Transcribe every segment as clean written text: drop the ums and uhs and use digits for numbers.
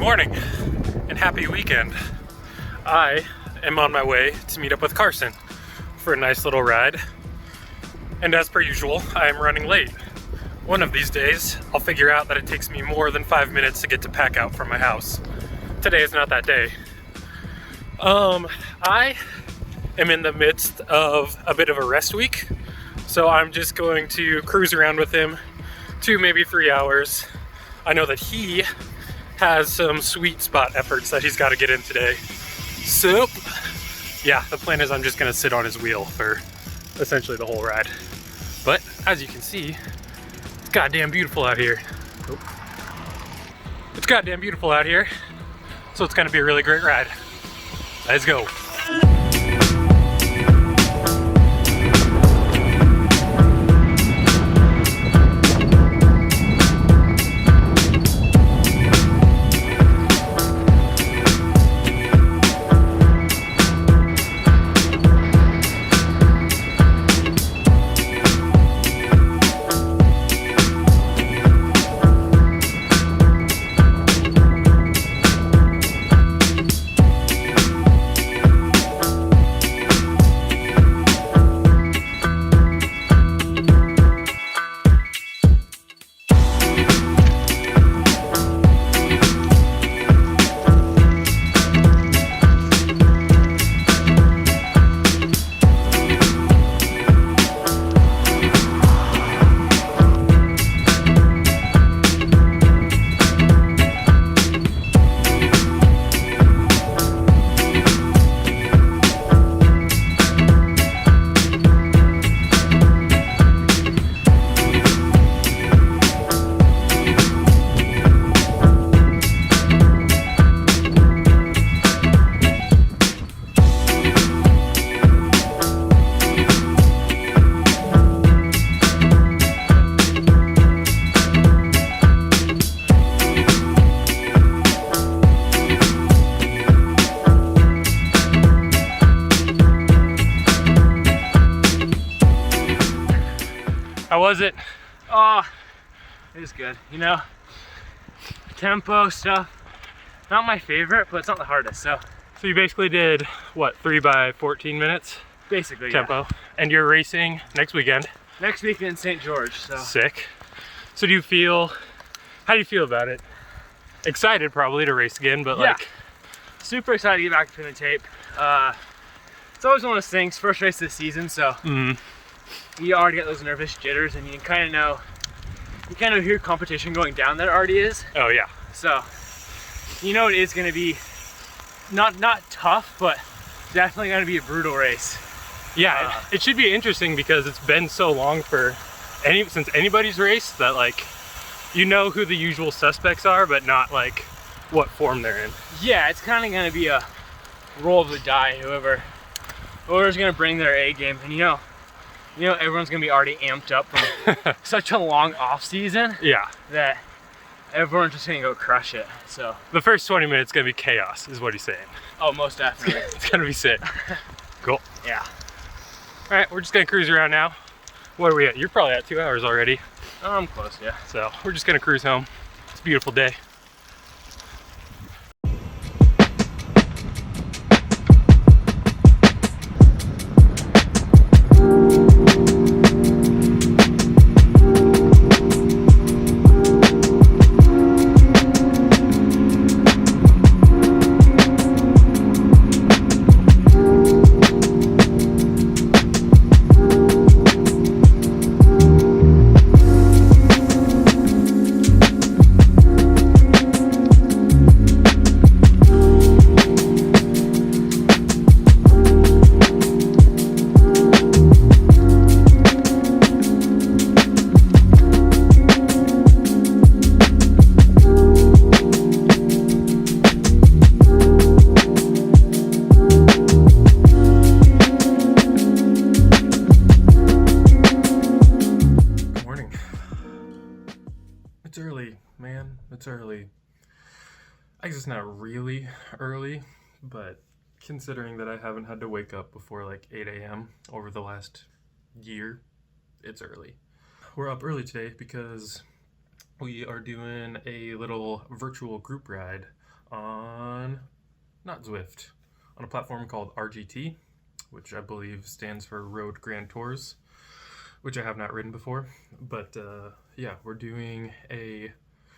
morning and happy weekend. I am on my way to meet up with Carson for a nice little ride. And as per usual, I am running late. One of these days, I'll figure out that it takes me more than 5 minutes to get to pack out from my house. Today is not that day. I am in the midst of a bit of a rest week, so I'm just going to cruise around with him 2, maybe 3 hours. I know that he has some sweet spot efforts that he's got to get in today. So, yeah, the plan is I'm just gonna sit on his wheel for essentially the whole ride. But as you can see, it's goddamn beautiful out here. It's goddamn beautiful out here, so it's gonna be a really great ride. Let's go. How was it? Oh, it was good. You know, tempo stuff, not my favorite, but it's not the hardest. So you basically did, what, 3 by 14 minutes? Basically, tempo. Yeah. And you're racing next weekend? Next weekend in St. George, so. Sick. So how do you feel about it? Excited probably to race again, but yeah. like. Super excited to get back to the tape. It's always one of those things, first race of the season, so. You already get those nervous jitters, and you kind of know who competition going down there already is. Oh yeah. So you know it is going to be not tough, but definitely going to be a brutal race. Yeah, it should be interesting because it's been so long since anybody's raced that like you know who the usual suspects are, but not like what form they're in. Yeah, it's kind of going to be a roll of the die. Whoever's going to bring their A game, and you know everyone's gonna be already amped up from such a long off season. Yeah. That everyone's just gonna go crush it. So the first 20 minutes gonna be chaos, is what he's saying. Oh, most definitely. It's gonna be sick. Cool. Yeah. All right, we're just gonna cruise around now. What are we at? You're probably at 2 hours already. I'm close, yeah. So we're just gonna cruise home. It's a beautiful day. It's early, man. It's early. I guess it's not really early, but considering that I haven't had to wake up before like 8 a.m. over the last year, it's early. We're up early today because we are doing a little virtual group ride on, not Zwift, on a platform called RGT, which I believe stands for Road Grand Tours, which I have not ridden before. But yeah, we're doing a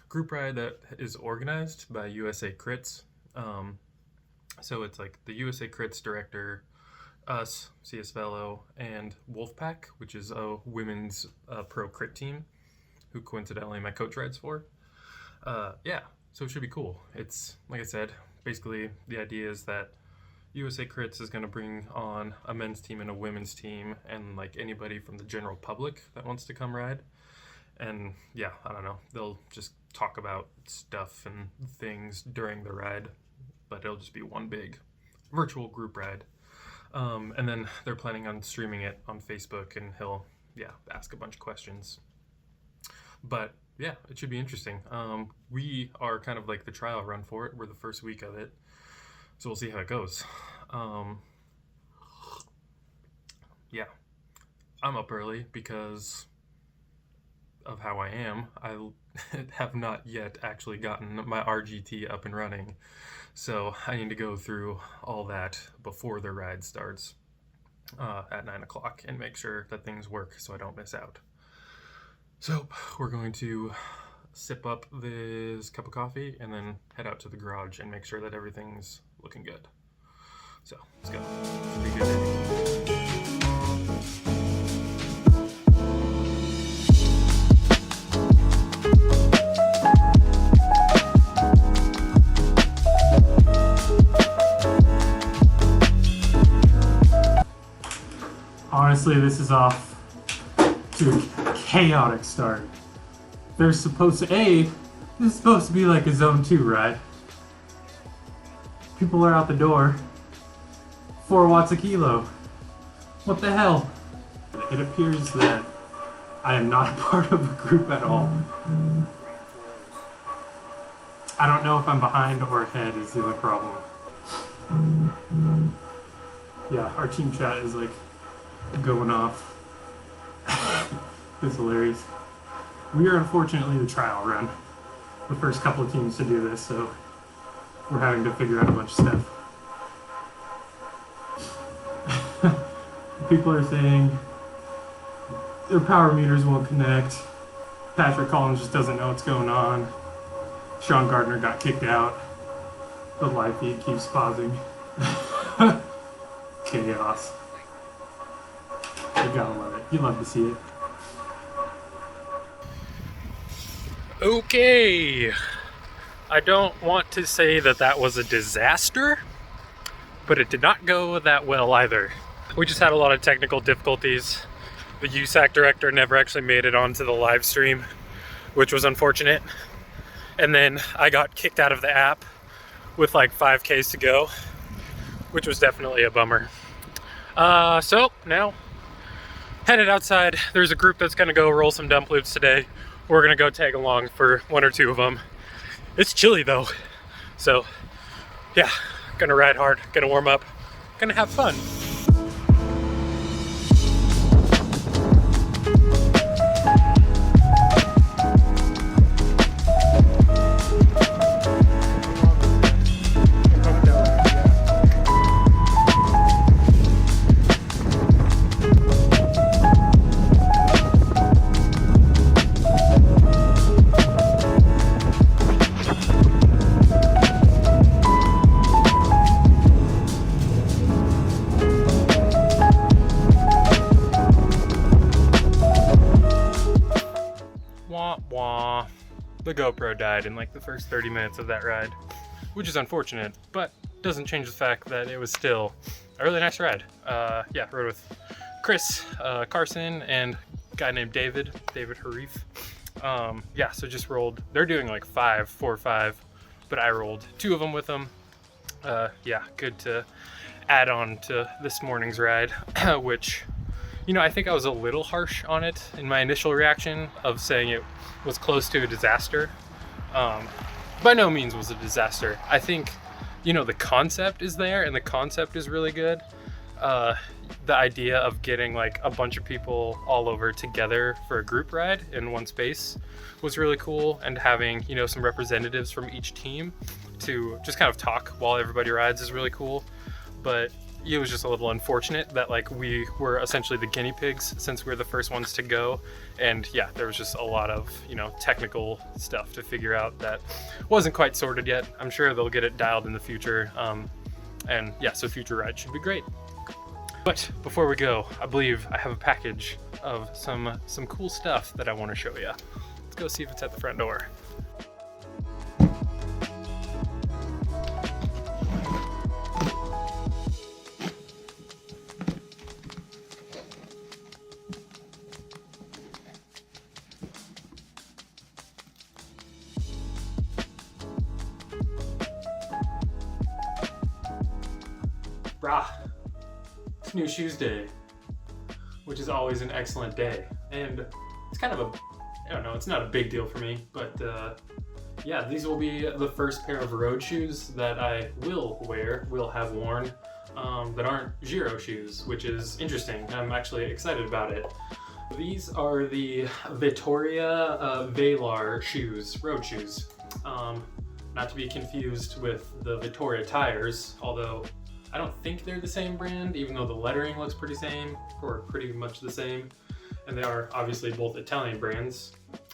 group ride that is organized by USA Crits. So it's like the USA Crits director, us, CS Velo, and Wolfpack, which is a women's pro crit team, who coincidentally my coach rides for. Yeah, so it should be cool. It's, like I said, basically the idea is that USA Crits is going to bring on a men's team and a women's team, and like anybody from the general public that wants to come ride. And yeah, I don't know, they'll just talk about stuff and things during the ride, but it'll just be one big virtual group ride. And then they're planning on streaming it on Facebook, and he'll, ask a bunch of questions. But yeah, it should be interesting. We are kind of like the trial run for it. We're the first week of it, so we'll see how it goes. Yeah, I'm up early because of how I am. I have not yet actually gotten my RGT up and running, so I need to go through all that before the ride starts at 9 o'clock and make sure that things work so I don't miss out. So we're going to sip up this cup of coffee and then head out to the garage and make sure that everything's looking good. So let's go. Should be a good day. Honestly, this is off to a chaotic start. This is supposed to be like a zone 2 ride. People are out the door. 4 watts a kilo. What the hell? It appears that I am not a part of a group at all. I don't know if I'm behind or ahead is the only problem. Yeah, our team chat is like going off. It's hilarious. We are unfortunately the trial run. The first couple of teams to do this, so we're having to figure out a bunch of stuff. People are saying their power meters won't connect. Patrick Collins just doesn't know what's going on. Sean Gardner got kicked out. The live feed keeps pausing. Chaos. You gotta love it. You love to see it. Okay. I don't want to say that that was a disaster, but it did not go that well either. We just had a lot of technical difficulties. The USAC director never actually made it onto the live stream, which was unfortunate. And then I got kicked out of the app with like 5Ks to go, which was definitely a bummer. So now, headed outside. There's a group that's gonna go roll some dump loops today. We're gonna go tag along for 1 or 2 of them. It's chilly though, so yeah, gonna ride hard, gonna warm up, gonna have fun. The GoPro died in like the first 30 minutes of that ride, which is unfortunate, but doesn't change the fact that it was still a really nice ride. Yeah, rode with Chris, Carson, and a guy named David Harif. Yeah, so just rolled, they're doing like 4 or 5, but I rolled 2 of them with them. Yeah, good to add on to this morning's ride, which, you know, I think I was a little harsh on it in my initial reaction of saying it was close to a disaster. By no means was a disaster. I think, you know, the concept is there and the concept is really good. the idea of getting like a bunch of people all over together for a group ride in one space was really cool, and having, you know, some representatives from each team to just kind of talk while everybody rides is really cool. But it was just a little unfortunate that like we were essentially the guinea pigs since we were the first ones to go, and yeah, there was just a lot of, you know, technical stuff to figure out that wasn't quite sorted yet. I'm sure they'll get it dialed in the future, and yeah, so future rides should be great. But before we go, I believe I have a package of some cool stuff that I want to show you. Let's go see if it's at the front door. Brah, it's New Shoes Day, which is always an excellent day. And it's kind of a, I don't know, it's not a big deal for me, but yeah, these will be the first pair of road shoes that I will have worn, that aren't Giro shoes, which is interesting. I'm actually excited about it. These are the Vittoria Velars shoes, road shoes. Not to be confused with the Vittoria tires, although I don't think they're the same brand, even though the lettering looks pretty much the same. And they are obviously both Italian brands.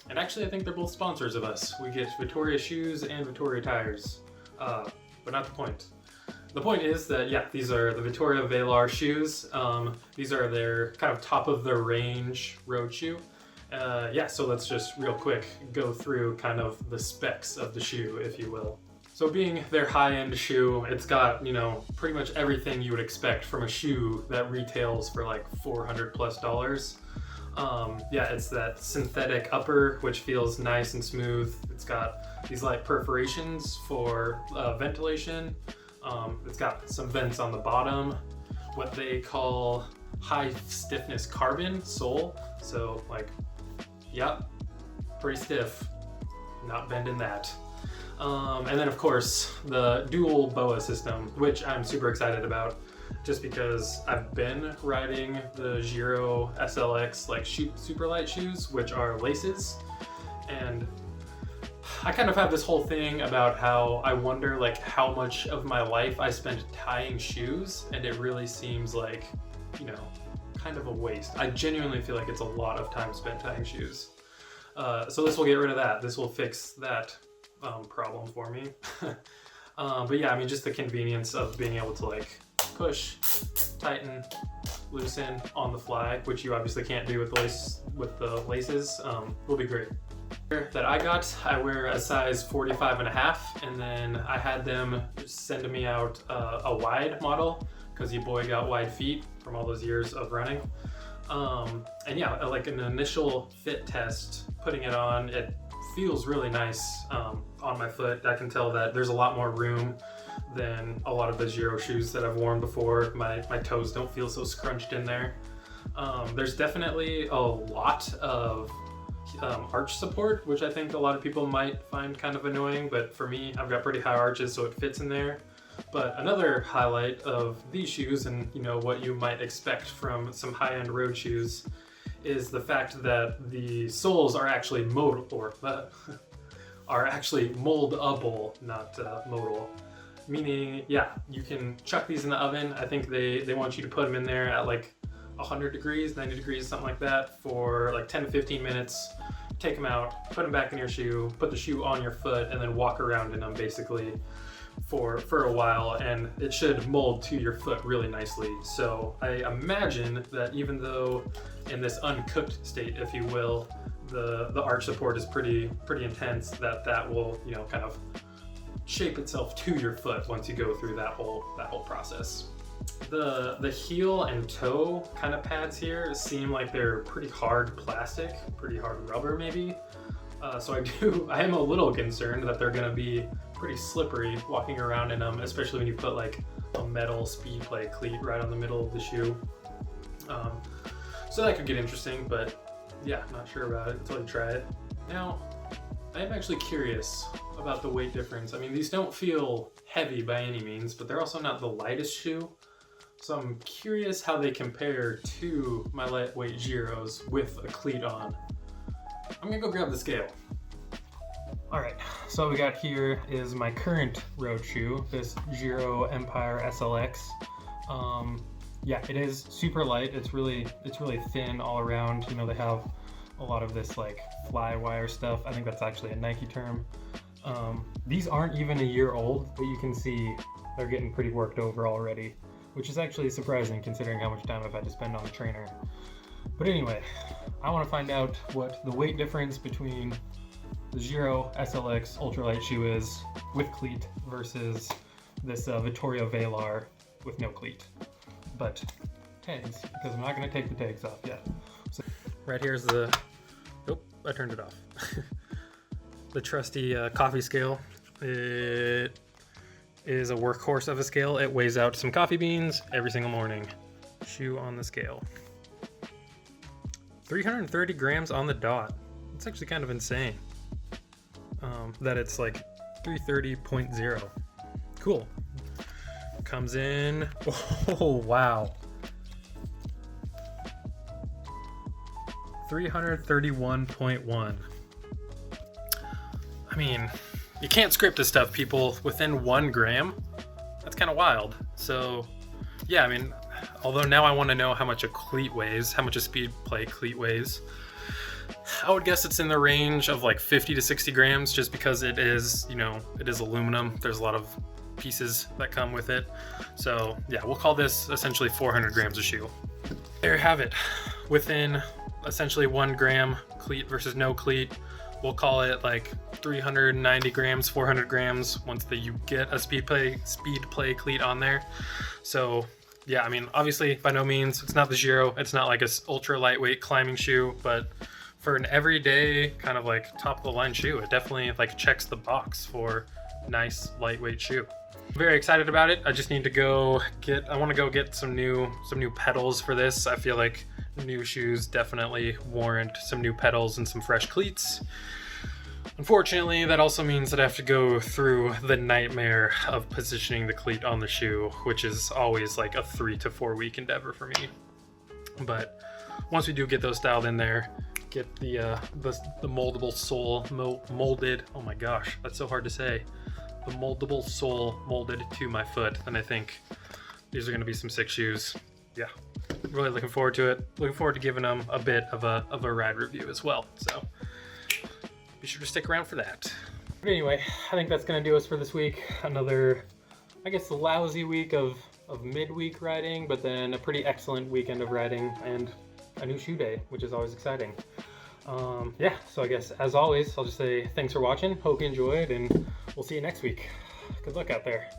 And actually I think they're both sponsors of us. We get Vittoria shoes and Vittoria tires, but not the point. The point is that, yeah, these are the Vittoria Velars shoes. These are their kind of top of the range road shoe. Yeah, so let's just real quick go through kind of the specs of the shoe, if you will. So being their high-end shoe, it's got, you know, pretty much everything you would expect from a shoe that retails for like $400+. Yeah, it's that synthetic upper, which feels nice and smooth. It's got these light perforations for ventilation. It's got some vents on the bottom, what they call high stiffness carbon sole. So like, yep, pretty stiff, not bending that. And then of course the dual BOA system, which I'm super excited about, just because I've been riding the Giro SLX like super light shoes, which are laces, and I kind of have this whole thing about how I wonder like how much of my life I spent tying shoes, and it really seems like, you know, kind of a waste. I genuinely feel like it's a lot of time spent tying shoes. So this will get rid of that. This will fix that problem for me. But yeah, I mean, just the convenience of being able to like push, tighten, loosen on the fly, which you obviously can't do with the laces, will be great. That I got, I wear a size 45.5, and then I had them send me out a wide model because your boy got wide feet from all those years of running. And yeah, like an initial fit test, putting it on, it feels really nice on my foot. I can tell that there's a lot more room than a lot of the Giro shoes that I've worn before. My toes don't feel so scrunched in there. There's definitely a lot of arch support, which I think a lot of people might find kind of annoying, but for me, I've got pretty high arches, so it fits in there. But another highlight of these shoes, and you know what you might expect from some high-end road shoes, is the fact that the soles are actually moldable, not modal. Meaning, yeah, you can chuck these in the oven. I think they want you to put them in there at like 100 degrees, 90 degrees, something like that, for like 10 to 15 minutes. Take them out, put them back in your shoe, put the shoe on your foot, and then walk around in them basically for a while, and it should mold to your foot really nicely. So I imagine that even though in this uncooked state, if you will, the arch support is pretty intense, that will, you know, kind of shape itself to your foot once you go through that whole process. The heel and toe kind of pads here seem like they're pretty hard plastic, pretty hard rubber maybe. So I am a little concerned that they're gonna be pretty slippery walking around in them, especially when you put like a metal speed play cleat right on the middle of the shoe. So that could get interesting, but yeah, not sure about it until you try it. Now, I am actually curious about the weight difference. I mean, these don't feel heavy by any means, but they're also not the lightest shoe. So I'm curious how they compare to my lightweight Giros with a cleat on. I'm gonna go grab the scale. All right, so what we got here is my current road shoe, this Giro Empire SLX. Yeah, it is super light. It's really thin all around. You know, they have a lot of this like fly wire stuff. I think that's actually a Nike term. These aren't even a year old, but you can see they're getting pretty worked over already, which is actually surprising considering how much time I've had to spend on the trainer. But anyway, I want to find out what the weight difference between the Giro SLX ultralight shoe is with cleat versus this Vittoria Velar with no cleat. But tags, because I'm not going to take the tags off yet. So right here's the, oh, I turned it off. The trusty coffee scale. It is a workhorse of a scale. It weighs out some coffee beans every single morning. Shoe on the scale. 330 grams on the dot. It's actually kind of insane that it's like 330.0. Cool. Comes in, oh wow, 331.1. I mean, you can't script this stuff, people, within 1 gram. That's kind of wild. So yeah, I mean, although now I want to know how much a cleat weighs, how much a speed play cleat weighs. I would guess it's in the range of like 50 to 60 grams just because it is, you know, it is aluminum. There's a lot of pieces that come with it. So yeah, we'll call this essentially 400 grams of shoe. There you have it. Within essentially 1 gram cleat versus no cleat. We'll call it like 390 grams, 400 grams once you get a speed play cleat on there. So yeah, I mean, obviously by no means, it's not the Giro. It's not like a ultra lightweight climbing shoe, but for an everyday kind of like top of the line shoe, it definitely like checks the box for nice lightweight shoe. Very excited about it. I just need to go get some new pedals for this. I feel like new shoes definitely warrant some new pedals and some fresh cleats. Unfortunately, that also means that I have to go through the nightmare of positioning the cleat on the shoe, which is always like a 3 to 4 week endeavor for me. But once we do get those styled in there, get the moldable sole molded. Oh my gosh, that's so hard to say. The moldable sole molded to my foot, then I think these are going to be some sick shoes. Yeah, really looking forward to it. Looking forward to giving them a bit of a ride review as well. So be sure to stick around for that. But anyway, I think that's going to do us for this week. Another, I guess, lousy week of midweek riding, but then a pretty excellent weekend of riding and a new shoe day, which is always exciting. Yeah, so I guess as always, I'll just say thanks for watching. Hope you enjoyed, and we'll see you next week. Good luck out there.